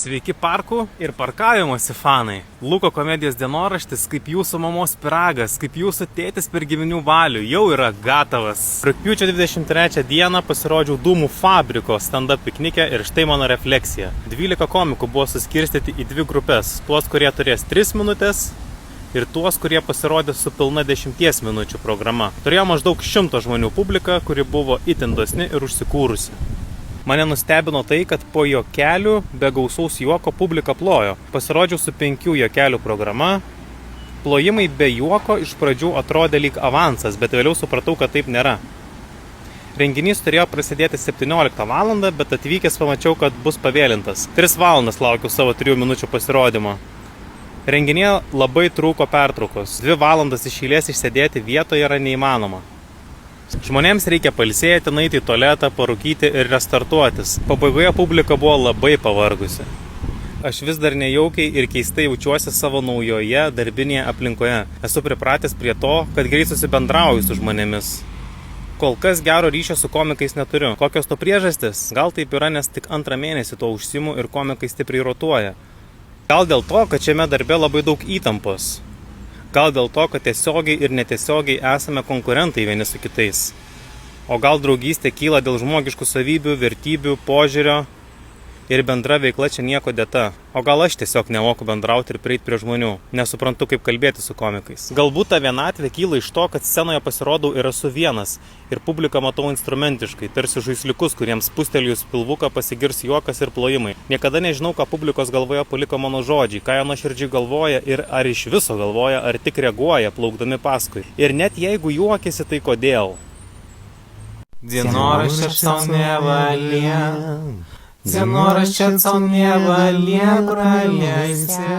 Sveiki parkų ir parkavimosi fanai. Luko komedijos dienoraštis kaip jūsų mamos pyragas, kaip jūsų tėtis per giminių balių jau yra gatavas. Rugpjūčio 23 dieną pasirodžiau Dūmų fabriko stand-up piknike ir štai mano refleksija. 12 komikų buvo suskirstyti į dvi grupės. Tuos, kurie turės 3 minutės ir tuos, kurie pasirodė su pilna 10 minučių programa. Turėjo maždaug 100 žmonių publiką, kuri buvo itin dosni ir užsikūrusi. Mane nustebino tai, kad po juokelių be gausaus juoko publika plojo. Pasirodžiau su 5 juokelių programa. Plojimai be juoko iš pradžių atrodė lyg avansas, bet vėliau supratau, kad taip nėra. Renginys turėjo prasidėti 17 val, bet atvykęs pamačiau, kad bus pavėlintas. 3 valandas laukiau savo 3 minučių pasirodymo. Renginėje labai trūko pertraukos. 2 valandas iš eilės išsėdėti vietoje yra neįmanoma. Žmonėms reikia pailsėti, nueiti į tualetą, parūkyti ir restartuotis. Pabaigoje publika buvo labai pavargusi. Aš vis dar nejaukiai ir keistai jaučiuosi savo naujoje darbinėje aplinkoje. Esu pripratęs prie to, kad greit susibendrauju su žmonėmis. Kol kas gero ryšio su komikais neturiu. Kokios to priežastys? Gal taip yra, nes tik 2 mėnesį to užsiimu ir komikai stipriai rotuoja. Gal dėl to, kad šiame darbe labai daug įtampos. Gal dėl to, kad tiesiogiai ir netiesiogiai esame konkurentai vieni su kitais. O gal draugystė kyla dėl žmogiškų savybių, vertybių, požiūrio ir bendra veikla čia nieko dėta. O gal aš tiesiog nemoku bendrauti ir prieiti prie žmonių. Nesuprantu, kaip kalbėti su komikais. Galbūt ta vienatvė kyla iš to, kad scenoje pasirodau ir esu vienas. Ir publiką matau instrumentiškai, tarsi žaisliukus, kuriems spustelijus pilvuką pasigirs juokas ir plojimai. Niekada nežinau, ką publikos galvoje paliko mano žodžiai, ką jie nuoširdžiai galvoja ir ar iš viso galvoja, ar tik reaguoja, plaukdami paskui. Ir net jeigu juokiasi, tai kodėl? Dienoraščio sau nevalia, dienoraščio sau nevalia praleisti.